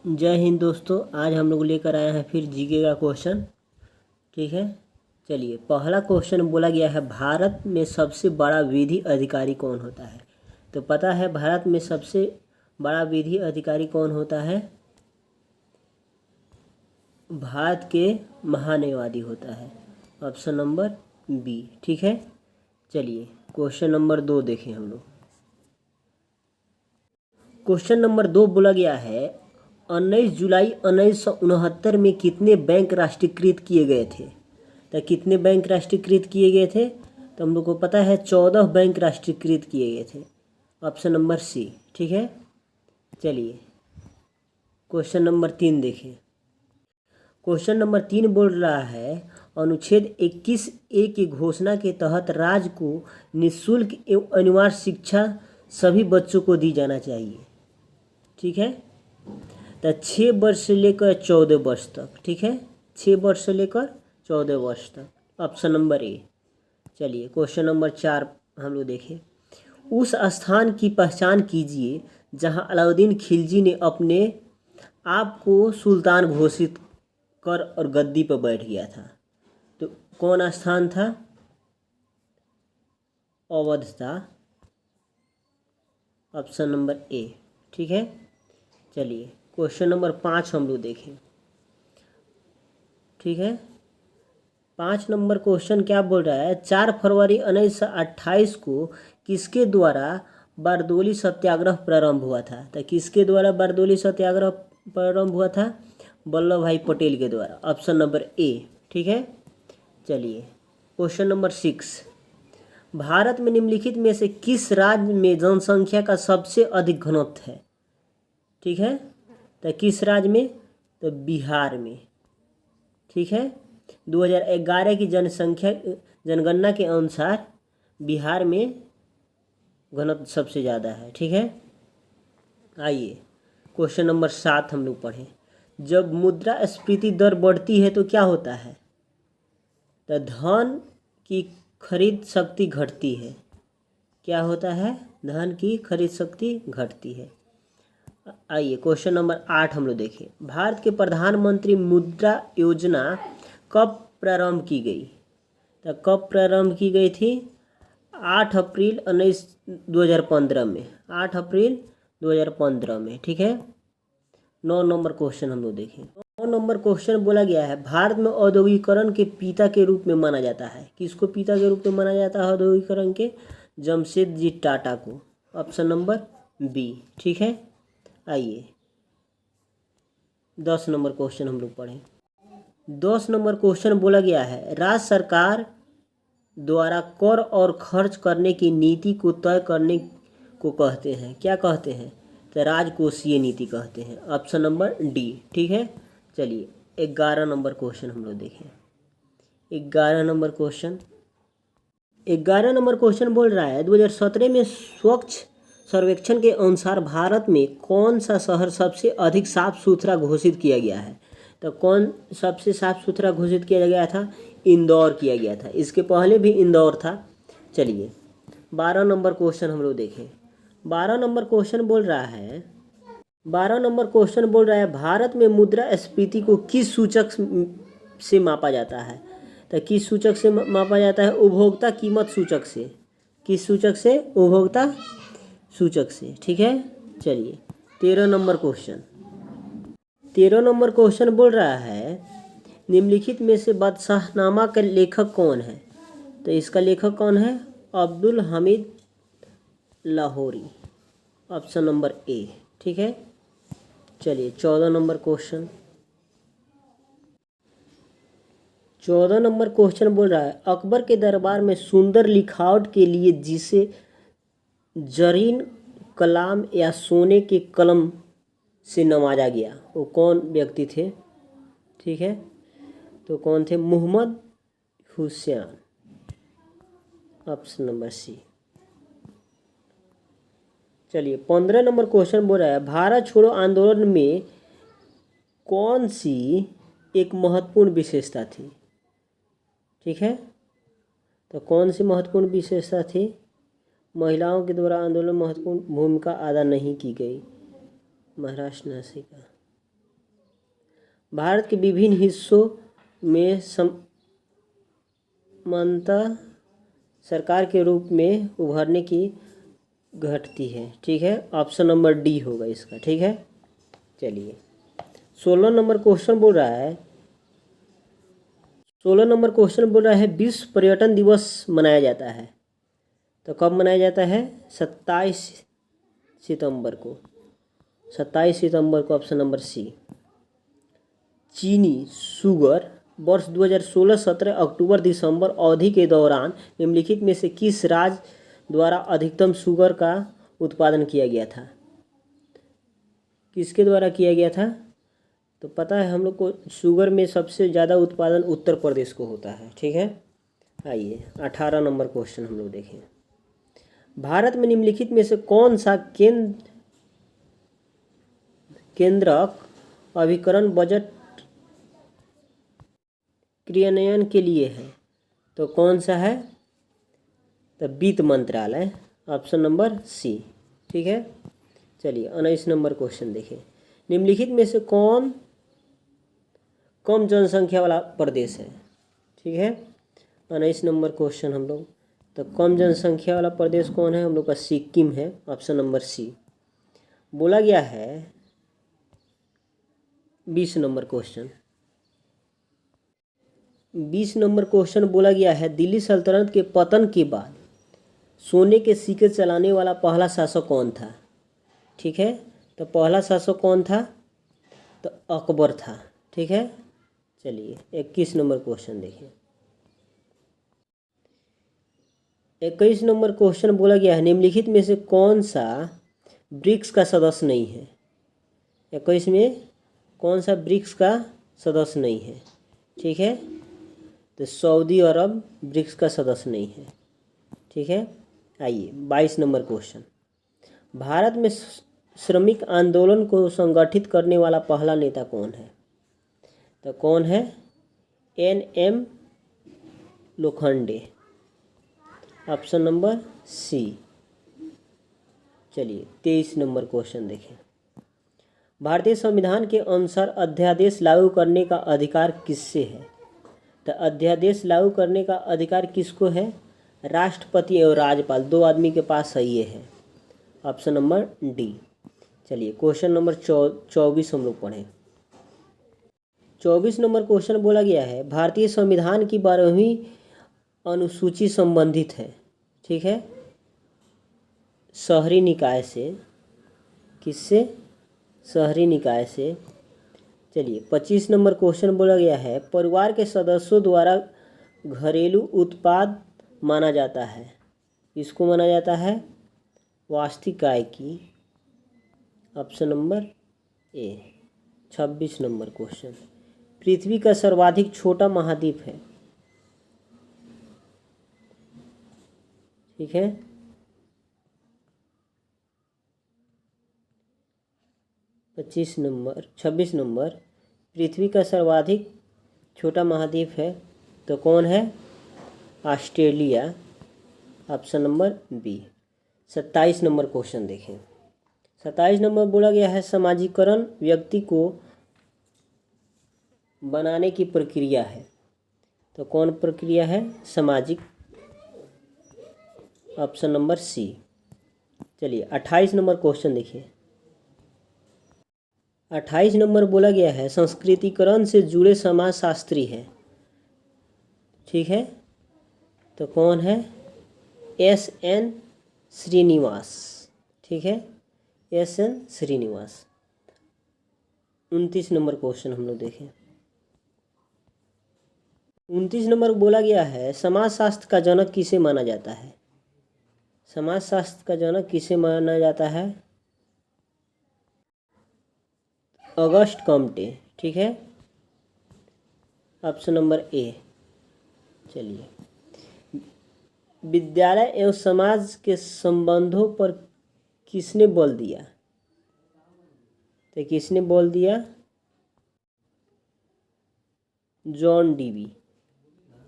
जय हिंद दोस्तों। आज हम लोग लेकर आए हैं फिर जीके का क्वेश्चन। ठीक है, चलिए पहला क्वेश्चन बोला गया है, भारत में सबसे बड़ा विधि अधिकारी कौन होता है। तो पता है भारत में सबसे बड़ा विधि अधिकारी कौन होता है। भारत के महान्यायवादी होता है, ऑप्शन नंबर बी। ठीक है, चलिए क्वेश्चन नंबर 2 देखें हम लोग। क्वेश्चन नंबर 2 बोला गया है, 19 जुलाई 1969 में कितने बैंक राष्ट्रीयकृत किए गए थे। तो कितने बैंक राष्ट्रीयकृत किए गए थे, तो हम लोग को पता है 14 बैंक राष्ट्रीयकृत किए गए थे, ऑप्शन नंबर सी। ठीक है, चलिए क्वेश्चन नंबर 3 देखें। क्वेश्चन नंबर 3 बोल रहा है, अनुच्छेद 21A की घोषणा के तहत राज्य को निःशुल्क एवं अनिवार्य शिक्षा सभी बच्चों को दी जाना चाहिए। ठीक है, तो 6 वर्ष से लेकर 14 वर्ष तक। ठीक है, 6 वर्ष से लेकर 14 वर्ष तक, ऑप्शन नंबर ए। चलिए क्वेश्चन नंबर 4 हम लोग देखें। उस स्थान की पहचान कीजिए जहां अलाउद्दीन खिलजी ने अपने आप को सुल्तान घोषित कर और गद्दी पर बैठ गया था। तो कौन स्थान था, अवध था, ऑप्शन नंबर ए। ठीक है, चलिए क्वेश्चन नंबर 5 हम लोग देखें। ठीक है, 5 नंबर क्वेश्चन क्या बोल रहा है, 4 फरवरी 1928 को किसके द्वारा बारदोली सत्याग्रह प्रारंभ हुआ था। तो किसके द्वारा बारदोली सत्याग्रह प्रारंभ हुआ था, वल्लभ भाई पटेल के द्वारा, ऑप्शन नंबर ए। ठीक है, चलिए क्वेश्चन नंबर 6, भारत में निम्नलिखित में से किस राज्य में जनसंख्या का सबसे अधिक घनत्व है। ठीक है, तो किस राज्य में, तो बिहार में। ठीक है, 2011 की जनगणना के अनुसार बिहार में घनत्व सबसे ज़्यादा है। ठीक है, आइए क्वेश्चन नंबर 7 हम लोग पढ़ें। जब मुद्रास्फीति दर बढ़ती है तो क्या होता है, तो धन की खरीद शक्ति घटती है। क्या होता है, धन की खरीद शक्ति घटती है। आइए क्वेश्चन नंबर 8 हम लोग देखें। भारत के प्रधानमंत्री मुद्रा योजना कब प्रारंभ की गई, तो कब प्रारंभ की गई थी, 8 अप्रैल 2015 में, 8 अप्रैल 2015 में। ठीक है, 9 नंबर क्वेश्चन हम लोग देखें। 9 नंबर क्वेश्चन बोला गया है, भारत में औद्योगिकरण के पिता के रूप में माना जाता है। किसको पिता के रूप में माना जाता है औद्योगिकरण के, जमशेदजी टाटा को, ऑप्शन नंबर बी। ठीक है, आइए 10 नंबर क्वेश्चन हम लोग पढ़ें। 10 नंबर क्वेश्चन बोला गया है, राज्य सरकार द्वारा कर और खर्च करने की नीति को तय करने को कहते हैं। क्या कहते हैं, तो राजकोषीय नीति कहते हैं, ऑप्शन नंबर डी। ठीक है, चलिए 11 नंबर क्वेश्चन हम लोग देखें। 11 नंबर क्वेश्चन बोल रहा है, 2017 में स्वच्छ सर्वेक्षण के अनुसार भारत में कौन सा शहर सबसे अधिक साफ सुथरा घोषित किया गया है। तो कौन सबसे साफ सुथरा घोषित किया गया था, इंदौर किया गया था। इसके पहले भी इंदौर था। चलिए 12 नंबर क्वेश्चन हम लोग देखें। 12 नंबर क्वेश्चन बोल रहा है, भारत में मुद्रास्फीति को किस सूचक से मापा जाता है। तो किस सूचक से मापा जाता है, उपभोक्ता कीमत सूचक से। किस सूचक से, उपभोक्ता सूचक से। ठीक है, चलिए 13 नंबर क्वेश्चन बोल रहा है, निम्नलिखित में से बादशाहनामा का लेखक कौन है। तो इसका लेखक कौन है, अब्दुल हमीद लाहौरी, ऑप्शन नंबर ए। ठीक है, चलिए 14 नंबर क्वेश्चन बोल रहा है, अकबर के दरबार में सुंदर लिखावट के लिए जिसे जरीन कलाम या सोने के कलम से नवाजा गया, वो कौन व्यक्ति थे। ठीक है, तो कौन थे, Mohammad Hussain, option number C. चलिए 15 नंबर क्वेश्चन बोल रहा है, भारत छोड़ो आंदोलन में कौन सी एक महत्वपूर्ण विशेषता थी। ठीक है, तो कौन सी महत्वपूर्ण विशेषता थी, महिलाओं के द्वारा आंदोलन महत्वपूर्ण भूमिका अदा नहीं की गई, महाराष्ट्र नासिका। भारत के विभिन्न हिस्सों में समानता सरकार के रूप में उभरने की घटती है। ठीक है, ऑप्शन नंबर डी होगा इसका। ठीक है, चलिए 16 नंबर क्वेश्चन बोल रहा है 16 नंबर क्वेश्चन बोल रहा है विश्व पर्यटन दिवस मनाया जाता है, तो कब मनाया जाता है? 27 सितंबर को। 27 सितंबर को, ऑप्शन नंबर सी। चीनी शुगर वर्ष 2016-17 अक्टूबर दिसंबर अवधि के दौरान निम्नलिखित में से किस राज्य द्वारा अधिकतम शुगर का उत्पादन किया गया था? किसके द्वारा किया गया था? तो पता है हम लोग को शुगर में सबसे ज़्यादा उत्पादन उत्तर प्रदेश को होता है। ठीक है, आइए 18 नंबर क्वेश्चन हम लोग देखें। भारत में निम्नलिखित में से कौन सा केंद्रक अभिकरण बजट क्रियान्वयन के लिए है? तो कौन सा है? तो वित्त मंत्रालय, ऑप्शन नंबर सी। ठीक है, चलिए 19 नंबर क्वेश्चन देखिए। निम्नलिखित में से कौन कम जनसंख्या वाला प्रदेश है? ठीक है, 19 नंबर क्वेश्चन हम लोग, तो कम जनसंख्या वाला प्रदेश कौन है? हम लोग का सिक्किम है, ऑप्शन नंबर सी। बोला गया है 20 नंबर क्वेश्चन 20 नंबर क्वेश्चन बोला गया है दिल्ली सल्तनत के पतन के बाद सोने के सिक्के चलाने वाला पहला शासक कौन था? ठीक है, तो पहला शासक कौन था? तो अकबर था। ठीक है, चलिए 21 नंबर क्वेश्चन देखिए। 21 नंबर क्वेश्चन बोला गया है निम्नलिखित में से कौन सा ब्रिक्स का सदस्य नहीं है? 21 में कौन सा ब्रिक्स का सदस्य नहीं है? ठीक है, तो सऊदी अरब ब्रिक्स का सदस्य नहीं है। ठीक है, आइए 22 नंबर क्वेश्चन। भारत में श्रमिक आंदोलन को संगठित करने वाला पहला नेता कौन है? तो कौन है? NM Lokhande, option number C. चलिए 23 नंबर क्वेश्चन देखें। भारतीय संविधान के अनुसार अध्यादेश लागू करने का अधिकार किससे है? तो अध्यादेश लागू करने का अधिकार किसको है? राष्ट्रपति एवं राज्यपाल, दो आदमी के पास है, ये है, ऑप्शन नंबर डी। चलिए क्वेश्चन नंबर 24 हम लोग पढ़ें। 24 नंबर क्वेश्चन बोला गया है भारतीय संविधान की 12वीं अनुसूची संबंधित है। ठीक है, शहरी निकाय से। किससे? शहरी निकाय से। चलिए 25 नंबर क्वेश्चन बोला गया है परिवार के सदस्यों द्वारा घरेलू उत्पाद माना जाता है। किसको माना जाता है? वास्तविक आय की, option number A. 26 number question पृथ्वी का सर्वाधिक छोटा महाद्वीप है? ठीक है, 26 नंबर पृथ्वी का सर्वाधिक छोटा महाद्वीप है, तो कौन है? Australia, option number B. 27 नंबर क्वेश्चन देखें। 27 नंबर बोला गया है समाजीकरण व्यक्ति को बनाने की प्रक्रिया है, तो कौन प्रक्रिया है? सामाजिक, ऑप्शन नंबर सी। चलिए 28 नंबर क्वेश्चन देखिए। 28 नंबर बोला गया है संस्कृतिकरण से जुड़े समाजशास्त्री है। ठीक है, तो कौन है? SN श्रीनिवास। ठीक है, SN श्रीनिवास। 29 नंबर क्वेश्चन हम लोग देखें। 29 नंबर बोला गया है समाजशास्त्र का जनक किसे माना जाता है? समाजशास्त्र का जनक किसे माना जाता है? August Comte. ठीक है, ऑप्शन नंबर ए। चलिए विद्यालय एवं समाज के संबंधों पर किसने बल दिया? तो किसने बल दिया? John Dewey,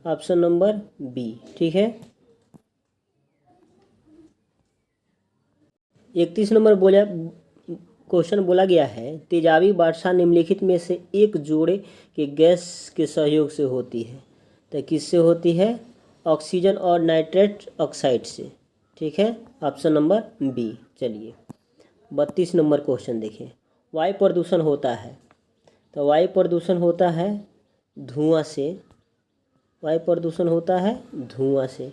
option number B. ठीक है, 31 नंबर बोला क्वेश्चन बोला गया है तेजाबी वर्षा निम्नलिखित में से एक जोड़े के गैस के सहयोग से होती है। तो किससे होती है? ऑक्सीजन और नाइट्रेट ऑक्साइड से। ठीक है, ऑप्शन नंबर बी। चलिए 32 नंबर क्वेश्चन देखें। वायु प्रदूषण होता है, तो वायु प्रदूषण होता है धुआं से। वायु प्रदूषण होता है धुआं से।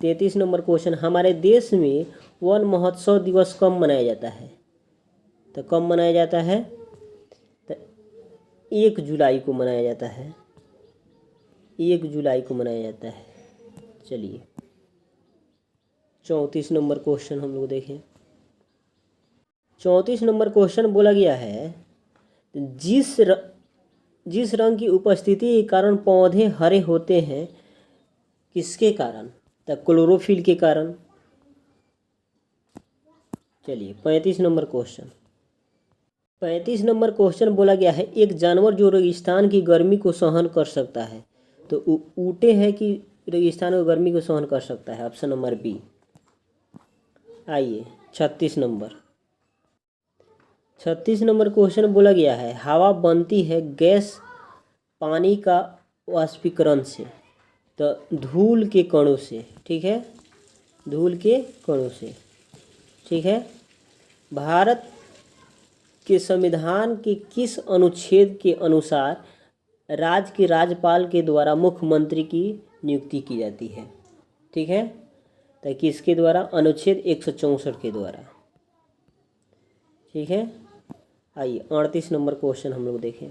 33 नंबर क्वेश्चन, हमारे देश में वन महोत्सव दिवस कब मनाया जाता है? तो कब मनाया जाता है? तो 1 जुलाई को मनाया जाता है। 1 जुलाई को मनाया जाता है। चलिए 34 नंबर क्वेश्चन हम लोग देखें। 34 नंबर क्वेश्चन बोला गया है जिस रंग की उपस्थिति के कारण पौधे हरे होते हैं, किसके कारण? तो क्लोरोफिल के कारण। चलिए 35 नंबर क्वेश्चन। 35 नंबर क्वेश्चन बोला गया है एक जानवर जो रेगिस्तान की गर्मी को सहन कर सकता है, तो ऊँटे है कि रेगिस्तान की गर्मी को सहन कर सकता है? Option number B. आइए 36 नंबर क्वेश्चन बोला गया है हवा बनती है गैस पानी का वाष्पीकरण से, तो धूल के कणों से। ठीक है, धूल के कणों से। ठीक है, भारत के संविधान के किस अनुच्छेद के अनुसार राज्य के राज्यपाल के द्वारा मुख्यमंत्री की नियुक्ति की जाती है? ठीक है, तो किसके द्वारा? अनुच्छेद 164 के द्वारा। ठीक है, आइए 38 नंबर क्वेश्चन हम लोग देखें।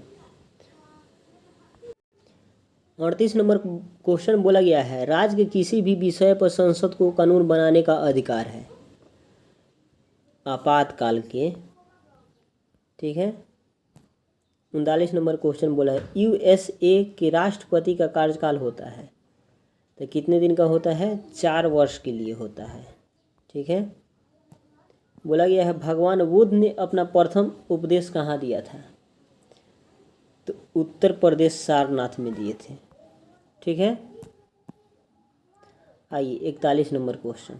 38 नंबर क्वेश्चन बोला गया है राज्य के किसी भी विषय पर संसद को कानून बनाने का अधिकार है आपातकाल के। ठीक है, 39 नंबर क्वेश्चन बोला है यूएसए के राष्ट्रपति का कार्यकाल होता है, तो कितने दिन का होता है? 4 वर्ष के लिए होता है। ठीक है, बोला गया है भगवान बुद्ध ने अपना प्रथम उपदेश कहाँ दिया था? तो उत्तर प्रदेश सारनाथ में दिए थे। ठीक है, आइए 41 नंबर क्वेश्चन।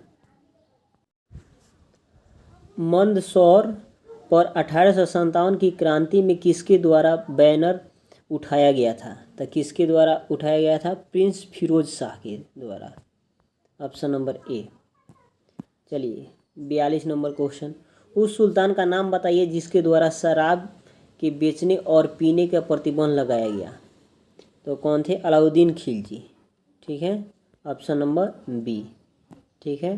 मंदसौर पर 1857 की क्रांति में किसके द्वारा बैनर उठाया गया था? तो किसके द्वारा उठाया गया था? प्रिंस फिरोज शाह के द्वारा। ऑप्शन नंबर ए। चलिए 42 नंबर क्वेश्चन, उस सुल्तान का नाम बताइए जिसके द्वारा शराब के बेचने और पीने का प्रतिबंध लगाया गया। तो कौन थे? अलाउद्दीन खिलजी। ठीक है, ऑप्शन नंबर बी। ठीक है,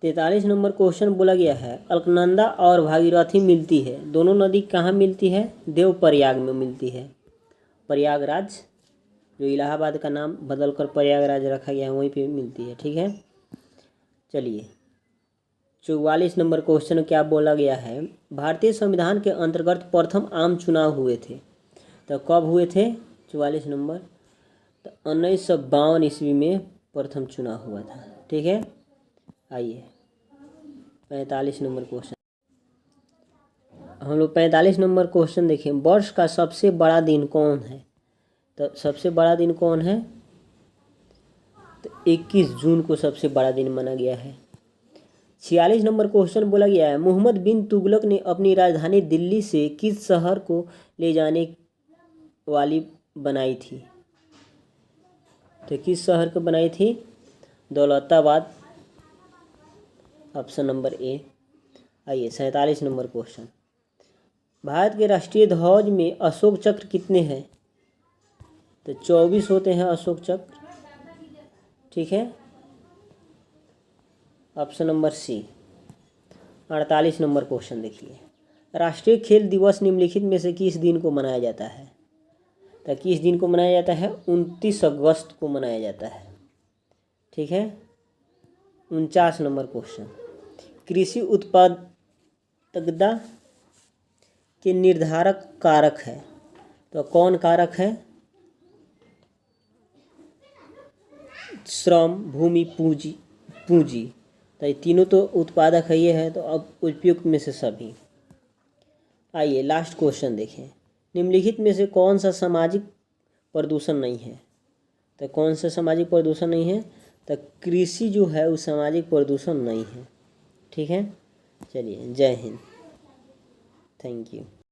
43 नंबर क्वेश्चन बोला गया है अलकनंदा और भागीरथी मिलती है, दोनों नदी कहाँ मिलती है? देवप्रयाग में मिलती है। प्रयागराज, जो इलाहाबाद का नाम बदलकर प्रयागराज रखा गया है, वहीं पे मिलती है। ठीक है, चलिए 44 नंबर क्वेश्चन क्या बोला गया है भारतीय संविधान के अंतर्गत प्रथम आम चुनाव हुए थे, तो कब हुए थे? 44 नंबर, तो 1952 ईस्वी में प्रथम चुनाव हुआ था। ठीक है, आइए 45 नंबर क्वेश्चन हम लोग 45 नंबर क्वेश्चन देखें। वर्ष का सबसे बड़ा दिन कौन है? तो सबसे बड़ा दिन कौन है? तो 21 जून को सबसे बड़ा दिन माना गया है। 46 नंबर क्वेश्चन बोला गया है मोहम्मद बिन तुगलक ने अपनी राजधानी दिल्ली से किस शहर को ले जाने वाली बनाई थी? तो किस शहर को बनाई थी? दौलताबाद। Option number A. आइए 47 नंबर क्वेश्चन, भारत के राष्ट्रीय ध्वज में अशोक चक्र कितने हैं? तो 24 होते हैं अशोक चक्र। ठीक है, ऑप्शन नंबर सी। 48 नंबर क्वेश्चन देखिए, राष्ट्रीय खेल दिवस निम्नलिखित में से किस दिन को मनाया जाता है? तो किस दिन को मनाया जाता है? 29 अगस्त को मनाया जाता है। ठीक है, 49 नंबर क्वेश्चन, कृषि उत्पादकता के निर्धारक कारक है, तो कौन कारक है? श्रम, भूमि, पूंजी। तो ये तीनों तो उत्पादक है, ये है, तो अब उपयुक्त में से सभी। आइए लास्ट क्वेश्चन देखें, निम्नलिखित में से कौन सा सामाजिक प्रदूषण नहीं है? तो कौन सा सामाजिक प्रदूषण नहीं है? तो कृषि जो है वो सामाजिक प्रदूषण नहीं है। ठीक है, चलिए, जय हिंद, थैंक यू।